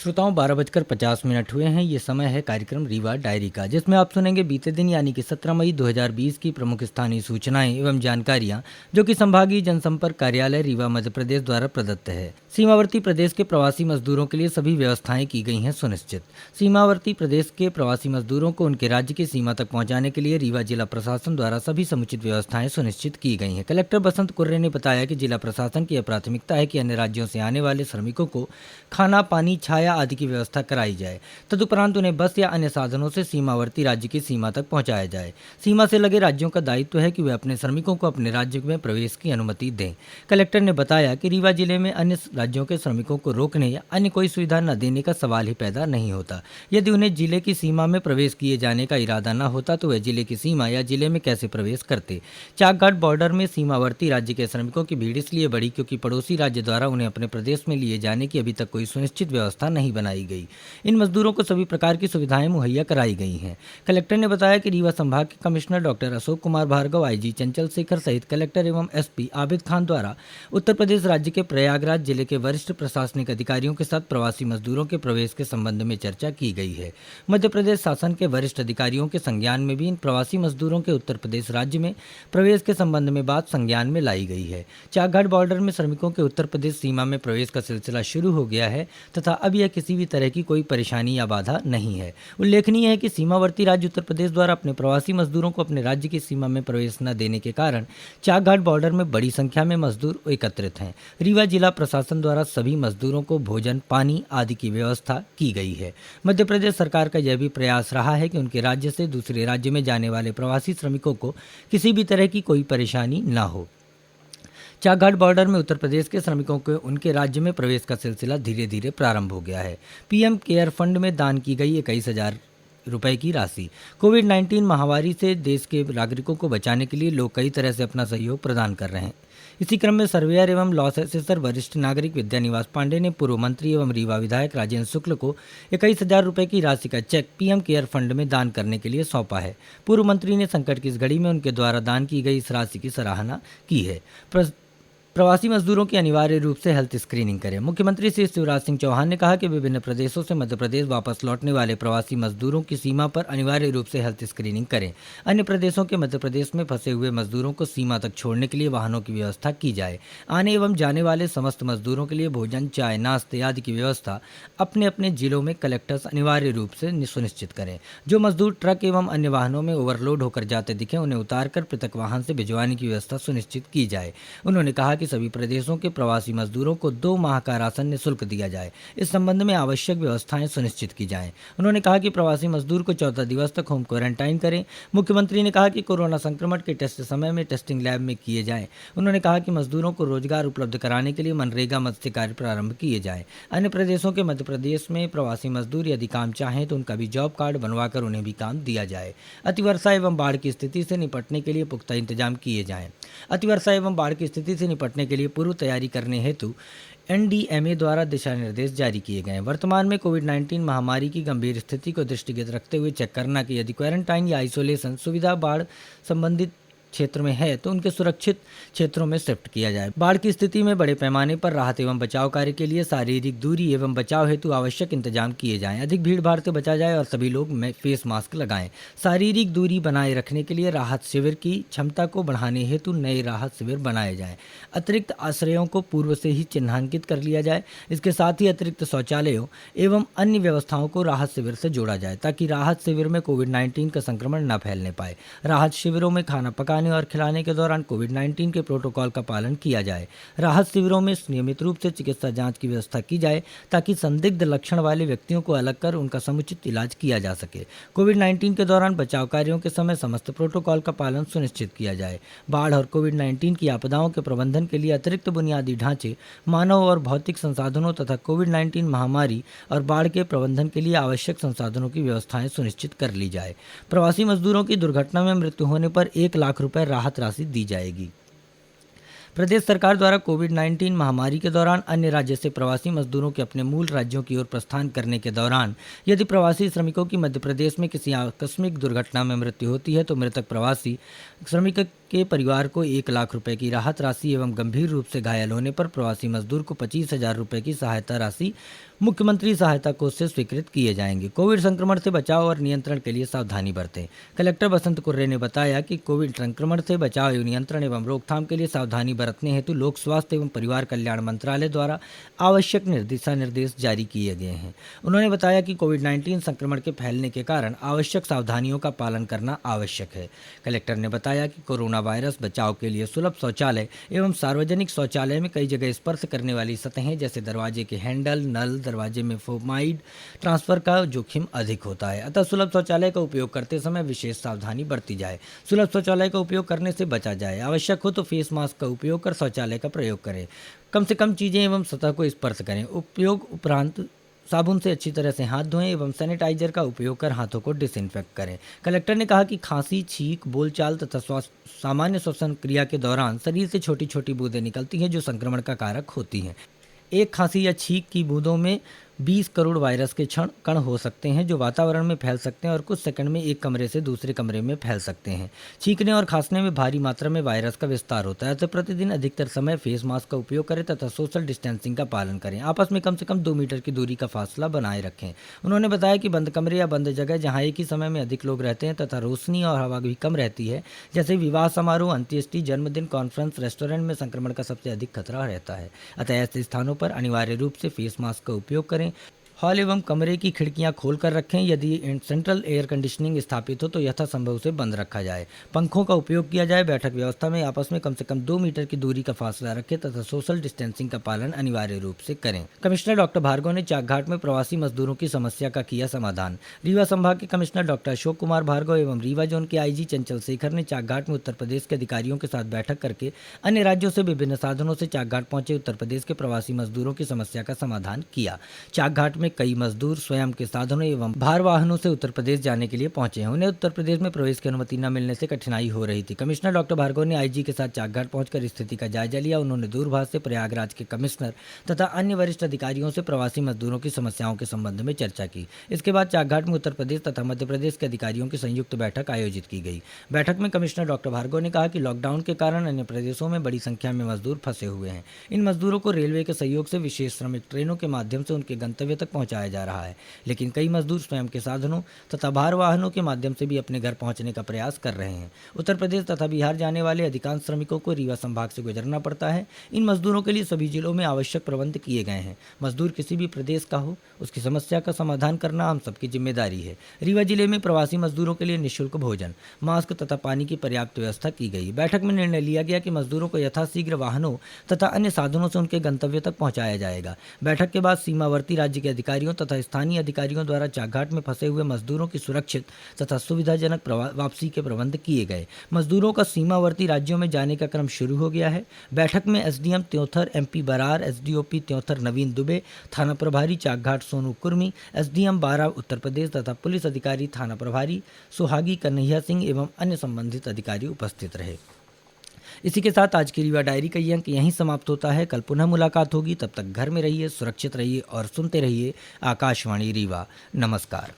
श्रोताओं 12:50 हुए हैं। ये समय है कार्यक्रम रीवा डायरी का, जिसमें आप सुनेंगे बीते दिन यानी कि 17 मई 2020 की प्रमुख स्थानीय सूचनाएं एवं जानकारियां, जो कि संभागीय जनसंपर्क कार्यालय रीवा मध्य प्रदेश द्वारा प्रदत्त है। सीमावर्ती प्रदेश के प्रवासी मजदूरों के लिए सभी व्यवस्थाएं की गई हैं सुनिश्चित। सीमावर्ती प्रदेश के प्रवासी मजदूरों को उनके राज्य की सीमा तक पहुंचाने के लिए रीवा जिला प्रशासन द्वारा सभी समुचित व्यवस्थाएं सुनिश्चित की गई हैं। कलेक्टर बसंत कुर्रे ने बताया कि जिला प्रशासन की यह प्राथमिकता है कि अन्य राज्यों से आने वाले श्रमिकों को खाना, पानी, छाया आदि की व्यवस्था कराई जाए। तदुपरांत उन्हें बस या अन्य साधनों से सीमावर्ती राज्य की सीमा तक पहुंचाया जाए। सीमा से लगे राज्यों का दायित्व है कि वे अपने श्रमिकों को अपने राज्य में प्रवेश की अनुमति दें। कलेक्टर ने बताया कि रीवा जिले में अन्य राज्यों के श्रमिकों को रोकने या अन्य कोई सुविधा न देने का सवाल ही पैदा नहीं होता। यदि उन्हें जिले की सीमा में प्रवेश किए जाने का इरादा न होता तो वे जिले की सीमा या जिले में कैसे प्रवेश करते। चाकघाट बॉर्डर में सीमावर्ती राज्य के श्रमिकों की भीड़ इसलिए बढ़ी क्योंकि पड़ोसी राज्य द्वारा उन्हें अपने प्रदेश में लिए जाने की अभी तक कोई सुनिश्चित व्यवस्था नहीं बनाई गई। इन मजदूरों को सभी प्रकार की सुविधाएं मुहैया कराई गई हैं। कलेक्टर ने बताया कि रीवा संभाग के commissioner doctor Ashok Kumar Bhargava, IG Chanchal Shekhar सहित कलेक्टर एवं एसपी आबिद खान द्वारा उत्तर प्रदेश राज्य के प्रयागराज जिले के वरिष्ठ प्रशासनिक अधिकारियों के साथ प्रवासी मजदूरों के प्रवेश के संबंध में चर्चा की गई है। मध्य प्रदेश शासन के वरिष्ठ अधिकारियों के संज्ञान में भी इन प्रवासी मजदूरों के उत्तर प्रदेश राज्य में प्रवेश के संबंध में बात संज्ञान में लाई गई है। चाकघाट बॉर्डर में श्रमिकों के उत्तर प्रदेश सीमा में प्रवेश का सिलसिला शुरू हो गया है तथा अब यह किसी भी तरह की कोई परेशानी या बाधा नहीं है। उल्लेखनीय है कि सीमावर्ती राज्य उत्तर प्रदेश द्वारा अपने प्रवासी मजदूरों को अपने राज्य की सीमा में प्रवेश न देने के कारण चाकघाट बॉर्डर में बड़ी संख्या में मजदूर एकत्रित हैं। रीवा जिला प्रशासन द्वारा सभी मजदूरों को भोजन, पानी आदि की व्यवस्था की गई है। मध्य प्रदेश सरकार का यह भी प्रयास रहा है कि उनके राज्य से दूसरे राज्य में जाने वाले प्रवासी श्रमिकों को किसी भी तरह की कोई परेशानी न हो। चाकघाट बॉर्डर में उत्तर प्रदेश के श्रमिकों को उनके राज्य में प्रवेश का सिलसिला धीरे धीरे प्रारंभ हो गया है। पीएम केयर फंड में दान की गई 21,000 रुपए की राशि। कोविड-19 महामारी से देश के नागरिकों को बचाने के लिए लोग कई तरह से अपना सहयोग प्रदान कर रहे हैं। इसी क्रम में सर्वेयर एवं लॉस असेसर वरिष्ठ नागरिक विद्यानिवास पांडे ने पूर्व मंत्री एवं रीवा विधायक राजेंद्र शुक्ल को 21,000 रुपए की राशि का चेक पीएम केयर फंड में दान करने के लिए सौंपा है। पूर्व मंत्री ने संकट की इस घड़ी में उनके द्वारा दान की गई इस राशि की सराहना की है। प्रवासी मजदूरों की अनिवार्य रूप से हेल्थ स्क्रीनिंग करें। मुख्यमंत्री श्री शिवराज सिंह चौहान ने कहा कि विभिन्न प्रदेशों से मध्य प्रदेश वापस लौटने वाले प्रवासी मजदूरों की सीमा पर अनिवार्य रूप से हेल्थ स्क्रीनिंग करें। अन्य प्रदेशों के मध्य प्रदेश में फंसे हुए मजदूरों को सीमा तक छोड़ने के लिए वाहनों की व्यवस्था की जाए। आने एवं जाने वाले समस्त मजदूरों के लिए भोजन, चाय, नाश्ते आदि की व्यवस्था अपने अपने जिलों में कलेक्टर्स अनिवार्य रूप से सुनिश्चित करें। जो मजदूर ट्रक एवं अन्य वाहनों में ओवरलोड होकर जाते दिखें, उन्हें उतारकर पृथक वाहन से भिजवाने की व्यवस्था सुनिश्चित की जाए। उन्होंने कहा कि सभी प्रदेशों के प्रवासी मजदूरों को 2 माह का राशन निःशुल्क दिया जाए। इस संबंध में आवश्यक व्यवस्थाएं सुनिश्चित की जाएं। उन्होंने कहा कि प्रवासी मजदूर को 14 दिवस तक होम क्वारंटाइन करें। मुख्यमंत्री ने कहा कि कोरोना संक्रमण के टेस्ट समय में टेस्टिंग लैब में किए जाएं। उन्होंने कहा कि मजदूरों को रोजगार उपलब्ध कराने के लिए मनरेगा मद से कार्य प्रारंभ किए जाएं। अन्य प्रदेशों के मध्य प्रदेश में प्रवासी मजदूर यदि काम चाहें तो उनका भी जॉब कार्ड बनवाकर उन्हें भी काम दिया जाए। अतिवर्षा एवं बाढ़ की स्थिति से निपटने के लिए पुख्ता इंतजाम किए जाएं। अतिवर्षा एवं बाढ़ की स्थिति से निपटने के लिए पूर्व तैयारी करने हेतु एनडीएमए द्वारा दिशा निर्देश जारी किए गए हैं। वर्तमान में कोविड-19 महामारी की गंभीर स्थिति को दृष्टिगत रखते हुए चेक करना कि यदि क्वारंटाइन या आइसोलेशन सुविधा बाढ़ संबंधित क्षेत्र में है तो उनके सुरक्षित क्षेत्रों में शिफ्ट किया जाए। बाढ़ की स्थिति में बड़े पैमाने पर राहत एवं बचाव कार्य के लिए शारीरिक दूरी एवं बचाव हेतु आवश्यक इंतजाम किए जाएं। अधिक भीड़ भाड़ से बचा जाए और सभी लोग फेस मास्क लगाएं। शारीरिक दूरी बनाए रखने के लिए राहत शिविर की क्षमता को बढ़ाने हेतु नए राहत शिविर बनाए जाएं। अतिरिक्त आश्रयों को पूर्व से ही चिन्हांकित कर लिया जाए। इसके साथ ही अतिरिक्त शौचालयों एवं अन्य व्यवस्थाओं को राहत शिविर से जोड़ा जाए ताकि राहत शिविर में कोविड-19 का संक्रमण न फैलने पाए। राहत शिविरों में खाना पकाने और खिलाने के दौरान कोविड-19 के प्रोटोकॉल का पालन किया जाए। राहत शिविरों में नियमित रूप से चिकित्सा जांच की व्यवस्था की जाए ताकि संदिग्ध लक्षण वाले व्यक्तियों को अलग कर उनका समुचित इलाज किया जा सके। कोविड-19 के दौरान बचाव कार्यों के समय समस्त प्रोटोकॉल का पालन सुनिश्चित किया जाए। बाढ़ और कोविड-19 की आपदाओं के प्रबंधन के लिए अतिरिक्त बुनियादी ढांचे, मानव और भौतिक संसाधनों तथा कोविड-19 महामारी और बाढ़ के प्रबंधन के लिए आवश्यक संसाधनों की व्यवस्थाएं सुनिश्चित कर ली जाए। प्रवासी मजदूरों की दुर्घटना में मृत्यु होने पर 1 लाख रुपए राहत राशि दी जाएगी। प्रदेश सरकार द्वारा कोविड-19 महामारी के दौरान अन्य राज्य से प्रवासी मजदूरों के अपने मूल राज्यों की ओर प्रस्थान करने के दौरान यदि प्रवासी श्रमिकों की मध्य प्रदेश में किसी आकस्मिक दुर्घटना में मृत्यु होती है तो मृतक प्रवासी श्रमिक के परिवार को 1 लाख रुपए की राहत राशि एवं गंभीर रूप से घायल होने पर प्रवासी मजदूर को 25,000 रुपए की सहायता राशि मुख्यमंत्री सहायता कोष से स्वीकृत किए जाएंगे। कोविड संक्रमण से बचाव और नियंत्रण के लिए सावधानी बरतें। कलेक्टर बसंत कुर्रे ने बताया कि कोविड संक्रमण से बचाव एवं नियंत्रण एवं रोकथाम के लिए सावधानी बरतने हेतु लोक स्वास्थ्य एवं परिवार कल्याण मंत्रालय द्वारा आवश्यक दिशा निर्देश जारी किए गए हैं। उन्होंने बताया कि कोविड-19 संक्रमण के फैलने के कारण आवश्यक सावधानियों का पालन करना आवश्यक है। कलेक्टर ने बताया कि कोरोना वायरस बचाव के लिए सुलभ शौचालय एवं सार्वजनिक शौचालय में कई जगह स्पर्श करने वाली सतहें जैसे दरवाजे के हैंडल, नल, दरवाजे में फोमाइड ट्रांसफर का जोखिम अधिक होता है। अतः सुलभ शौचालय का उपयोग करते समय विशेष सावधानी बरती जाए। सुलभ शौचालय का उपयोग करने से बचा जाए। आवश्यक हो तो फेस मास्क का उपयोग कर शौचालय का प्रयोग करें। कम से कम चीज़ें एवं सतह को स्पर्श करें। उपयोग उपरांत साबुन से अच्छी तरह से हाथ धोएं एवं सैनिटाइजर का उपयोग कर हाथों को डिसइंफेक्ट करें। कलेक्टर ने कहा कि खांसी, छींक, बोलचाल तथा सामान्य श्वसन क्रिया के दौरान शरीर से छोटी छोटी बूंदें निकलती हैं जो संक्रमण का कारक होती हैं। एक खांसी या छींक की बूंदों में 20 करोड़ वायरस के कण हो सकते हैं जो वातावरण में फैल सकते हैं और कुछ सेकंड में एक कमरे से दूसरे कमरे में फैल सकते हैं। छींकने और खांसने में भारी मात्रा में वायरस का विस्तार होता है। तो प्रतिदिन अधिकतर समय फेस मास्क का उपयोग करें तथा सोशल डिस्टेंसिंग का पालन करें। आपस में कम से कम 2 मीटर की दूरी का फासला बनाए रखें। उन्होंने बताया कि बंद कमरे या बंद जगह जहाँ एक ही समय में अधिक लोग रहते हैं तथा रोशनी और हवा भी कम रहती है, जैसे विवाह समारोह, अंत्येष्टि, जन्मदिन, कॉन्फ्रेंस, रेस्टोरेंट में संक्रमण का सबसे अधिक खतरा रहता है। अतः ऐसे स्थानों पर अनिवार्य रूप से फेस मास्क का उपयोग करें। हॉल एवं कमरे की खिड़कियां खोलकर रखें। यदि सेंट्रल एयर कंडीशनिंग स्थापित हो तो यथासंभव उसे बंद रखा जाए। पंखों का उपयोग किया जाए। बैठक व्यवस्था में आपस में कम से कम 2 मीटर की दूरी का फासला रखें तथा सोशल डिस्टेंसिंग का पालन अनिवार्य रूप से करें। कमिश्नर डॉक्टर भार्गव ने चाकघाट में प्रवासी मजदूरों की समस्या का किया समाधान। रीवा संभाग के कमिश्नर डॉक्टर अशोक कुमार भार्गव एवं रीवा जोन के आईजी चंचल शेखर ने चाकघाट में उत्तर प्रदेश के अधिकारियों के साथ बैठक करके अन्य राज्यों से विभिन्न साधनों से चाकघाट पहुंचे उत्तर प्रदेश के प्रवासी मजदूरों की समस्या का समाधान किया। चाकघाट में कई मजदूर स्वयं के साधनों एवं भार वाहनों से उत्तर प्रदेश जाने के लिए पहुंचे हैं। उन्हें उत्तर प्रदेश में प्रवेश की अनुमति न मिलने से कठिनाई हो रही थी। कमिश्नर डॉक्टर भार्गव ने आईजी के साथ चाकघाट पहुंचकर स्थिति का जायजा लिया। उन्होंने दूरभाष से प्रयागराज के कमिश्नर तथा अन्य वरिष्ठ अधिकारियों से प्रवासी मजदूरों की समस्याओं के संबंध में चर्चा की। इसके बाद चाकघाट में उत्तर प्रदेश तथा मध्य प्रदेश के अधिकारियों की संयुक्त बैठक आयोजित की गई। बैठक में कमिश्नर डॉक्टर भार्गव ने कहा कि लॉकडाउन के कारण अन्य प्रदेशों में बड़ी संख्या में मजदूर फंसे हुए हैं। इन मजदूरों को रेलवे के सहयोग से विशेष श्रमिक ट्रेनों के माध्यम से उनके गंतव्य तक पहुंचाया जा रहा है, लेकिन कई मजदूर स्वयं के साधनों तथा भार वाहनों के माध्यम से भी अपने घर पहुंचने का प्रयास कर रहे हैं। उत्तर प्रदेश तथा बिहार जाने वाले अधिकांश श्रमिकों को रीवा संभाग से गुजरना पड़ता है। इन मजदूरों के लिए सभी जिलों में आवश्यक प्रबंध किए गए हैं। मजदूर किसी भी प्रदेश का हो, उसकी समस्या का समाधान करना हम सबकी जिम्मेदारी है। रीवा जिले में प्रवासी मजदूरों के लिए निःशुल्क भोजन, मास्क तथा पानी की पर्याप्त व्यवस्था की गई। बैठक में निर्णय लिया गया कि मजदूरों को यथाशीघ्र वाहनों तथा अन्य साधनों से उनके गंतव्य तक पहुंचाया जाएगा। बैठक के बाद सीमावर्ती राज्य के अधिकारियों तथा स्थानीय अधिकारियों द्वारा चाकघाट में फंसे हुए मजदूरों की सुरक्षित तथा सुविधाजनक वापसी के प्रबंध किए गए। मजदूरों का सीमावर्ती राज्यों में जाने का क्रम शुरू हो गया है। बैठक में SDM Teonthar MP Brar, SDOP Teonthar Naveen Dubey, थाना प्रभारी चाकघाट सोनू कुर्मी, एसडीएम बारा उत्तर प्रदेश तथा पुलिस अधिकारी थाना प्रभारी सुहागी कन्हैया सिंह एवं अन्य संबंधित अधिकारी उपस्थित रहे। इसी के साथ आज की रीवा डायरी का ये अंक यहीं समाप्त होता है। कल पुनः मुलाकात होगी। तब तक घर में रहिए, सुरक्षित रहिए और सुनते रहिए आकाशवाणी रीवा। नमस्कार।